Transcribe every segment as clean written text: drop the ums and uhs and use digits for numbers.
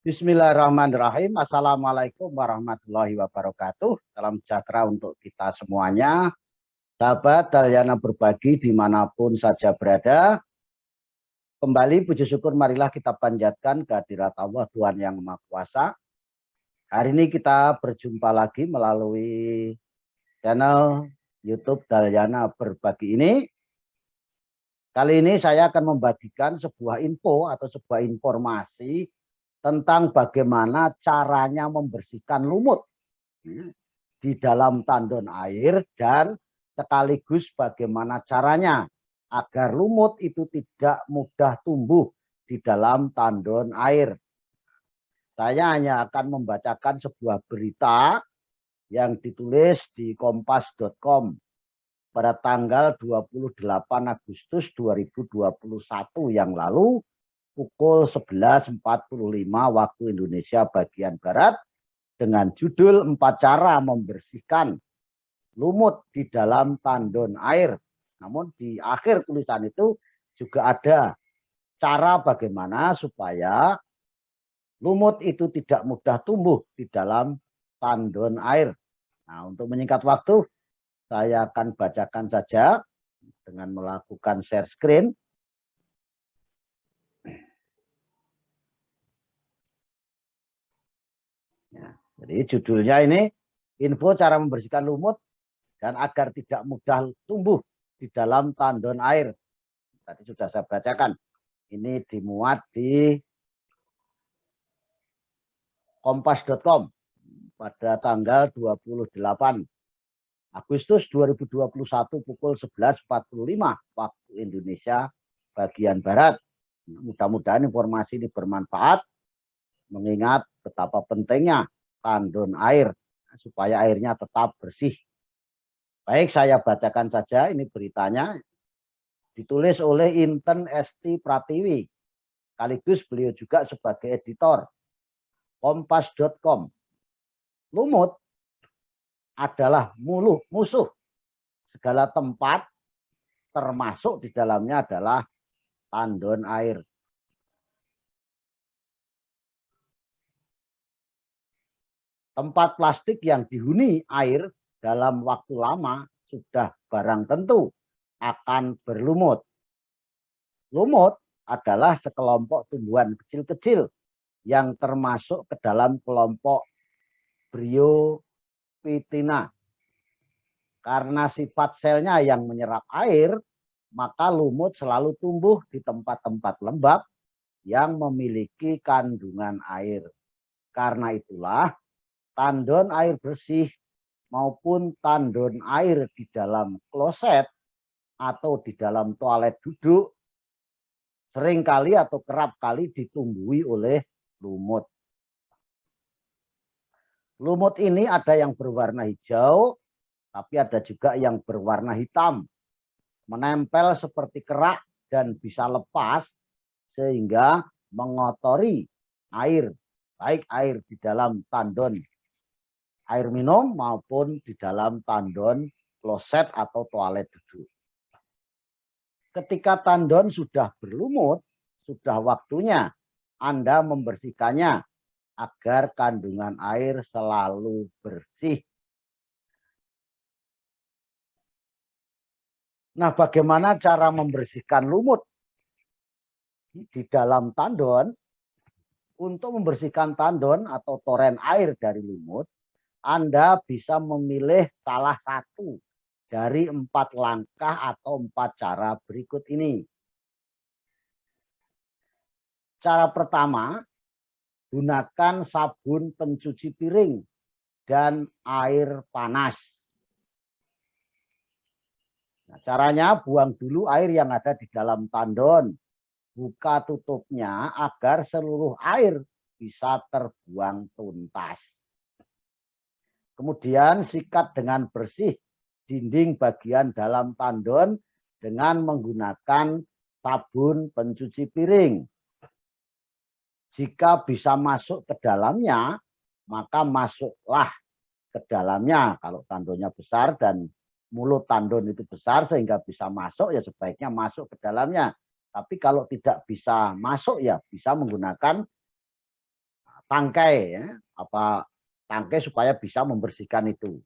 Bismillahirrahmanirrahim. Assalamualaikum warahmatullahi wabarakatuh. Salam sejahtera untuk kita semuanya. Sahabat Dalyana berbagi dimanapun saja berada. Kembali puji syukur marilah kita panjatkan kehadirat Allah Tuhan Yang Maha Kuasa. Hari ini kita berjumpa lagi melalui channel YouTube Dalyana berbagi ini. Kali ini saya akan membagikan sebuah info atau sebuah informasi tentang bagaimana caranya membersihkan lumut di dalam tandon air dan sekaligus bagaimana caranya agar lumut itu tidak mudah tumbuh di dalam tandon air. Saya hanya akan membacakan sebuah berita yang ditulis di kompas.com pada tanggal 28 Agustus 2021 yang lalu pukul 11.45 waktu Indonesia bagian Barat dengan judul 4 cara membersihkan lumut di dalam tandon air. Namun di akhir tulisan itu juga ada cara bagaimana supaya lumut itu tidak mudah tumbuh di dalam tandon air. Nah, untuk menyingkat waktu, saya akan bacakan saja dengan melakukan share screen. Ya, jadi judulnya ini info cara membersihkan lumut dan agar tidak mudah tumbuh di dalam tandon air. Tadi sudah saya bacakan. Ini dimuat di kompas.com pada tanggal 28 Agustus 2021 pukul 11.45 waktu Indonesia bagian Barat. Mudah-mudahan informasi ini bermanfaat mengingat betapa pentingnya tandon air supaya airnya tetap bersih. Baik, saya bacakan saja ini beritanya. Ditulis oleh Inten Esti Pratiwi. Sekaligus beliau juga sebagai editor. Kompas.com. Lumut adalah musuh segala tempat, termasuk di dalamnya adalah tandon air. Tempat plastik yang dihuni air dalam waktu lama sudah barang tentu akan berlumut. Lumut adalah sekelompok tumbuhan kecil-kecil yang termasuk ke dalam kelompok Bryophytina. Karena sifat selnya yang menyerap air, maka lumut selalu tumbuh di tempat-tempat lembab yang memiliki kandungan air. Karena itulah tandon air bersih maupun tandon air di dalam kloset atau di dalam toilet duduk seringkali atau kerap kali ditumbuhi oleh lumut. Lumut ini ada yang berwarna hijau, tapi ada juga yang berwarna hitam, menempel seperti kerak dan bisa lepas sehingga mengotori air, baik air di dalam tandon air minum maupun di dalam tandon kloset atau toilet duduk. Ketika tandon sudah berlumut, sudah waktunya Anda membersihkannya agar kandungan air selalu bersih. Nah, bagaimana cara membersihkan lumut di dalam tandon? Untuk membersihkan tandon atau toren air dari lumut, Anda bisa memilih salah satu dari 4 langkah atau 4 cara berikut ini. Cara pertama, gunakan sabun pencuci piring dan air panas. Nah, caranya buang dulu air yang ada di dalam tandon. Buka tutupnya agar seluruh air bisa terbuang tuntas. Kemudian sikat dengan bersih dinding bagian dalam tandon dengan menggunakan sabun pencuci piring. Jika bisa masuk ke dalamnya, maka masuklah ke dalamnya. Kalau tandonnya besar dan mulut tandon itu besar sehingga bisa masuk, ya sebaiknya masuk ke dalamnya. Tapi kalau tidak bisa masuk, ya bisa menggunakan tangkai, ya, tangkai supaya bisa membersihkan itu.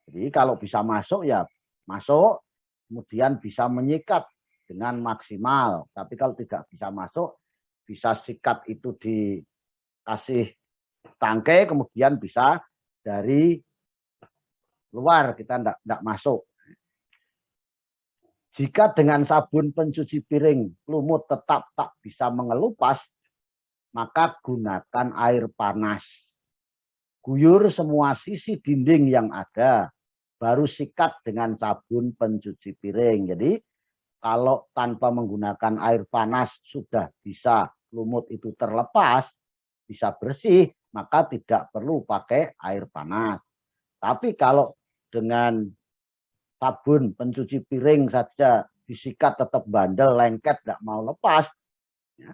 Jadi kalau bisa masuk, ya masuk, kemudian bisa menyikat dengan maksimal. Tapi kalau tidak bisa masuk, bisa sikat itu dikasih tangkai, kemudian bisa dari luar, kita tidak masuk. Jika dengan sabun pencuci piring lumut tetap tak bisa mengelupas, maka gunakan air panas. Guyur semua sisi dinding yang ada, baru sikat dengan sabun pencuci piring. Jadi kalau tanpa menggunakan air panas sudah bisa lumut itu terlepas, bisa bersih, maka tidak perlu pakai air panas. Tapi kalau dengan sabun pencuci piring saja disikat tetap bandel, lengket, tidak mau lepas, ya,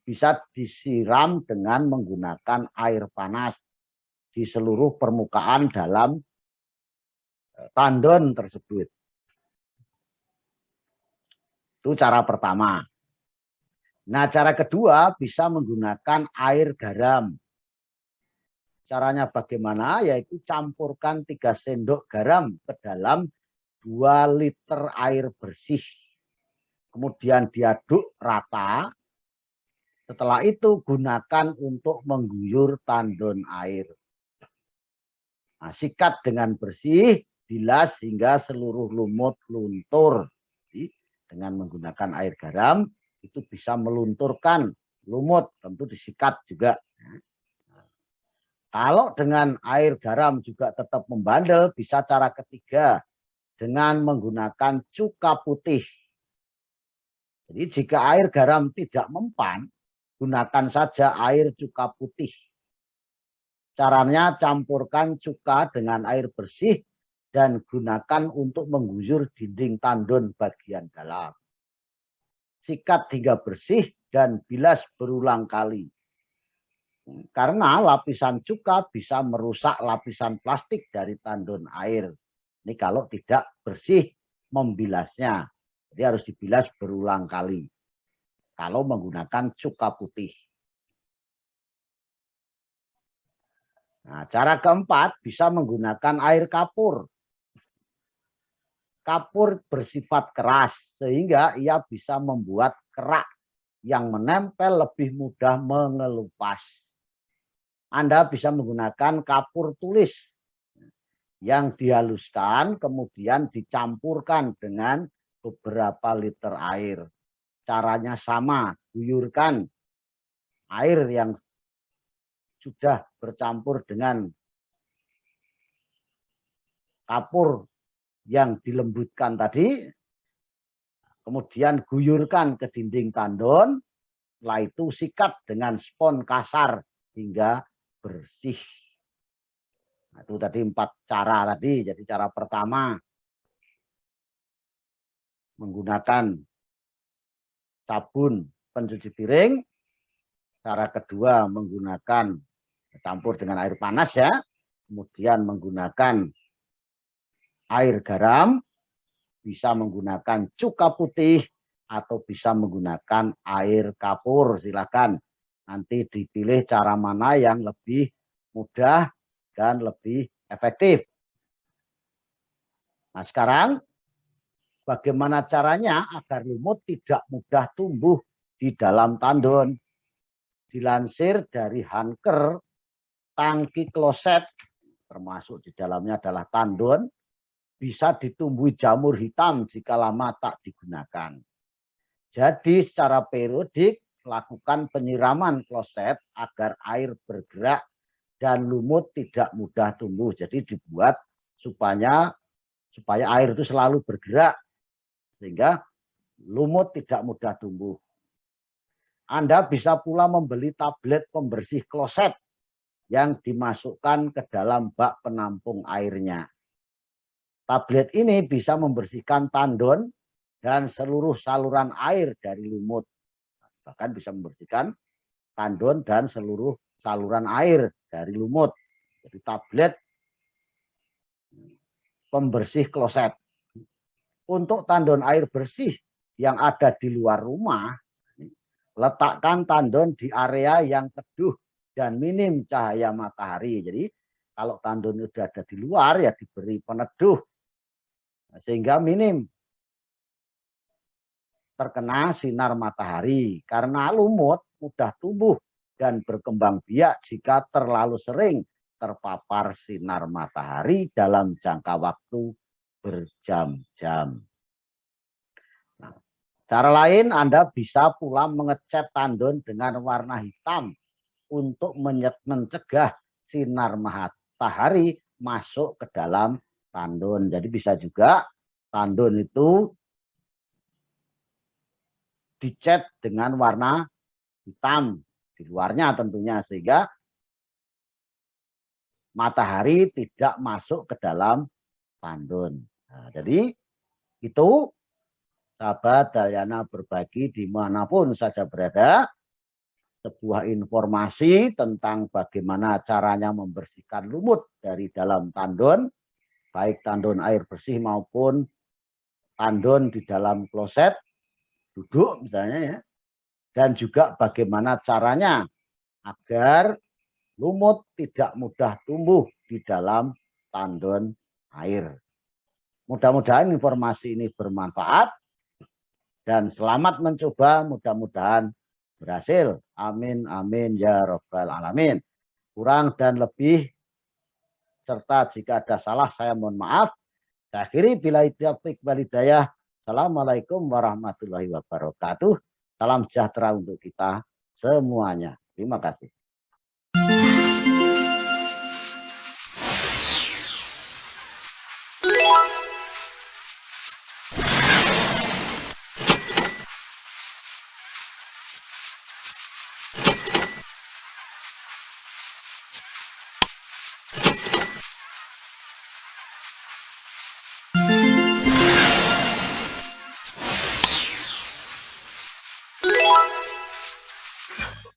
bisa disiram dengan menggunakan air panas di seluruh permukaan dalam tandon tersebut. Itu cara pertama. Nah, cara kedua bisa menggunakan air garam. Caranya bagaimana? Yaitu campurkan 3 sendok garam ke dalam 2 liter air bersih. Kemudian diaduk rata. Setelah itu gunakan untuk mengguyur tandon air. Nah, sikat dengan bersih, bilas hingga seluruh lumut luntur. Jadi, dengan menggunakan air garam itu bisa melunturkan lumut, tentu disikat juga. Kalau dengan air garam juga tetap membandel, bisa cara ketiga dengan menggunakan cuka putih. Jadi jika air garam tidak mempan, gunakan saja air cuka putih. Caranya campurkan cuka dengan air bersih dan gunakan untuk mengguyur dinding tandon bagian dalam. Sikat hingga bersih dan bilas berulang kali. Karena lapisan cuka bisa merusak lapisan plastik dari tandon air. Ini kalau tidak bersih membilasnya. Jadi harus dibilas berulang kali. Kalau menggunakan cuka putih. Nah, cara keempat bisa menggunakan air kapur. Kapur bersifat keras sehingga ia bisa membuat kerak yang menempel lebih mudah mengelupas. Anda bisa menggunakan kapur tulis yang dihaluskan kemudian dicampurkan dengan beberapa liter air. Caranya sama, guyurkan air yang sudah bercampur dengan kapur yang dilembutkan tadi, kemudian guyurkan ke dinding tandon, setelah itu sikat dengan spons kasar hingga bersih. Nah, itu tadi 4 cara tadi. Jadi cara pertama menggunakan sabun pencuci piring. Cara kedua menggunakan campur dengan air panas ya. Kemudian menggunakan air garam. Bisa menggunakan cuka putih atau bisa menggunakan air kapur. Silakan. Nanti dipilih cara mana yang lebih mudah dan lebih efektif. Nah, sekarang bagaimana caranya agar lumut tidak mudah tumbuh di dalam tandon? Dilansir dari Hanker, tangki kloset, termasuk di dalamnya adalah tandon, bisa ditumbuhi jamur hitam jika lama tak digunakan. Jadi secara periodik lakukan penyiraman kloset agar air bergerak dan lumut tidak mudah tumbuh. Jadi dibuat supaya air itu selalu bergerak sehingga lumut tidak mudah tumbuh. Anda bisa pula membeli tablet pembersih kloset yang dimasukkan ke dalam bak penampung airnya. Tablet ini bisa membersihkan tandon dan seluruh saluran air dari lumut. Bahkan bisa membersihkan tandon dan seluruh saluran air dari lumut. Jadi tablet pembersih kloset. Untuk tandon air bersih yang ada di luar rumah, letakkan tandon di area yang teduh dan minim cahaya matahari. Jadi kalau tandon sudah ada di luar ya diberi peneduh sehingga minim terkena sinar matahari. Karena lumut mudah tumbuh dan berkembang biak jika terlalu sering terpapar sinar matahari dalam jangka waktu berjam-jam. Nah, cara lain Anda bisa pula mengecat tandon dengan warna hitam untuk mencegah sinar matahari masuk ke dalam tandon. Jadi bisa juga tandon itu dicat dengan warna hitam di luarnya tentunya sehingga matahari tidak masuk ke dalam tandon. Nah, jadi itu sahabat Dalyana berbagi dimanapun saja berada sebuah informasi tentang bagaimana caranya membersihkan lumut dari dalam tandon, baik tandon air bersih maupun tandon di dalam kloset duduk misalnya ya, dan juga bagaimana caranya agar lumut tidak mudah tumbuh di dalam tandon air. Mudah-mudahan informasi ini bermanfaat dan selamat mencoba, mudah-mudahan berhasil. Amin, amin, ya Rabbal Alamin. Kurang dan lebih serta jika ada salah saya mohon maaf. Saya akhiri bila taufiq wal hidayah. Assalamualaikum warahmatullahi wabarakatuh. Salam sejahtera untuk kita semuanya. Terima kasih.